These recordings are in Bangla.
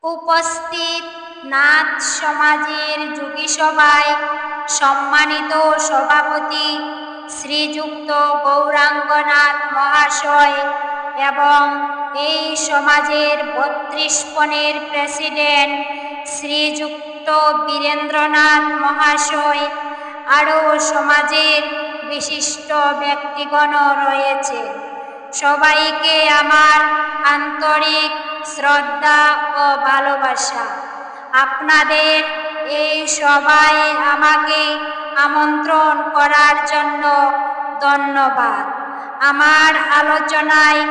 উপস্থিত নাথ সমাজের যোগী সভায় সম্মানিত সভাপতি শ্রীযুক্ত গৌরাঙ্গনাথ মহাশয় এবং এই সমাজের ৩২ পনের প্রেসিডেন্ট শ্রীযুক্ত বীরেন্দ্রনাথ মহাশয়, আরও সমাজের বিশিষ্ট ব্যক্তিগণ রয়েছে। সবাইকে আমার আন্তরিক শ্রদ্ধা ও ভালোবাসা। আপনাদের এই সভায় আমাকে আমন্ত্রণ করার জন্য ধন্যবাদ। আমার আলোচনায়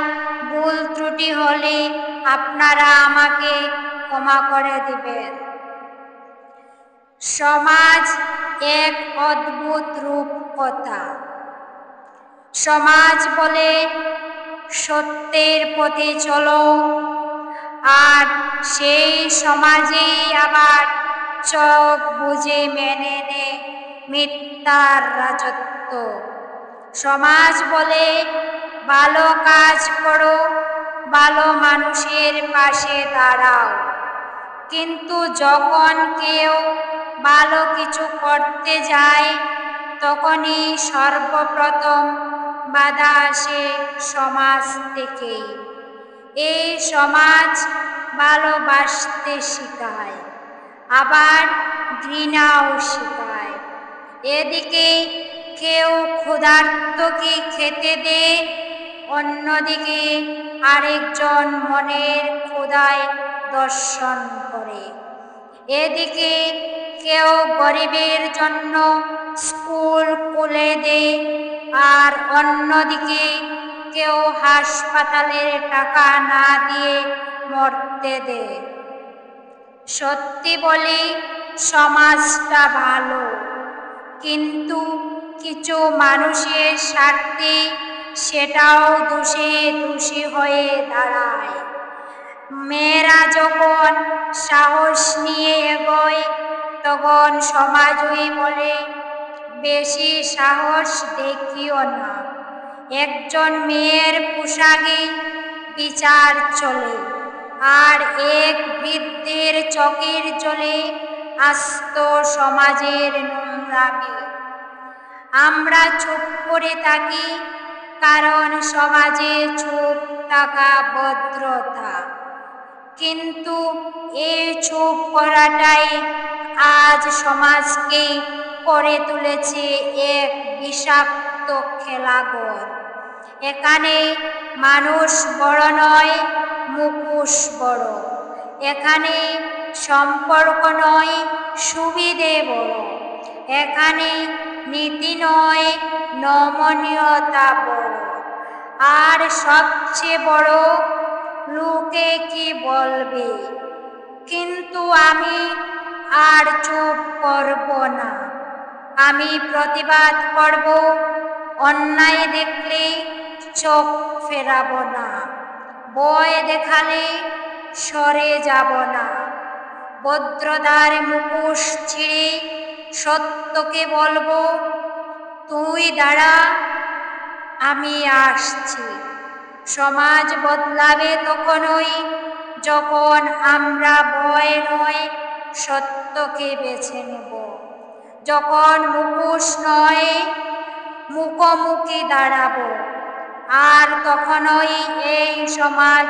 ভুল ত্রুটি হলে আপনারা আমাকে ক্ষমা করে দিবেন। সমাজ এক অদ্ভুত রূপকথা। সমাজ বলে সত্যের পথে চলো, আর সেই সমাজেই আবার চোখ বুঝে মেনে নে মিথ্যার রাজত্ব। সমাজ বলে ভালো কাজ করো, ভালো মানুষের পাশে দাঁড়াও। কিন্তু যখন কেউ ভালো কিছু করতে যায়, তখনই সর্বপ্রথম বাধা আসে সমাজ থেকেই। এই সমাজ ভালোবাসতে শেখায়, আবার ঘৃণাও শেখায়। এদিকে কেউ ক্ষুধার্তকে খেতে দেয়, অন্যদিকে আরেকজন মনের ক্ষুধায় দর্শন করে। এদিকে কেউ গরিবের জন্য স্কুল খুলে দেয়, আর অন্যদিকে কেউ হাসপাতালের টাকা না দিয়ে মরতে দেয়। সত্যি বলি, সমাজটা ভালো, কিন্তু কিছু মানুষের স্বার্থে সেটাও দোষী হয়ে দাঁড়ায়। মেয়েরা যখন সাহস নিয়ে এগোয়, তখন সমাজই বলে বেশি সাহস দেখিও না। একজন মেয়ের পোশাকে বিচার চলে, আর এক বৃদ্ধের চোখের জলে আস্ত সমাজের নোংরামি। আমরা চুপ করে থাকি, কারণ সমাজে চুপ থাকা ভদ্রতা। কিন্তু এই চুপ করাটাই আজ সমাজকে করে তুলেছে এক বিষাক্ত খেলাঘর। এখানে মানুষ বড় নয়, মুখোশ বড়। এখানে সম্পর্ক নয়, সুবিধে বড়। এখানে নীতি নয়, নমনীয়তা বড়। আর সবচেয়ে বড়, লোকে কি বলবে। কিন্তু আমি আর চুপ করব না। আমি প্রতিবাদ করব। অন্যায় দেখলে চোখ ফেরাবো না, ভয় দেখালে সরে যাব না। ভদ্রতার মুখোশ ছিঁড়ে সত্যকে বলবো, তুই দাঁড়া, আমি আসছি। সমাজ বদলাবে তখনই যখন আমরা ভয় নয়, সত্যকে বেছে নেব। যখন মুখোশ নয়, মুখোমুখি দাঁড়াবো। আর তখনই এই সমাজ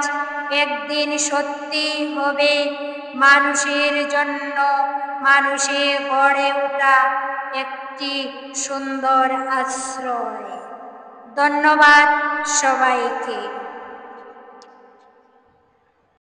একদিন সত্যি হবে মানুষের জন্য মানুষে গড়ে ওঠা একটি সুন্দর আশ্রয়। ধন্যবাদ সবাইকে।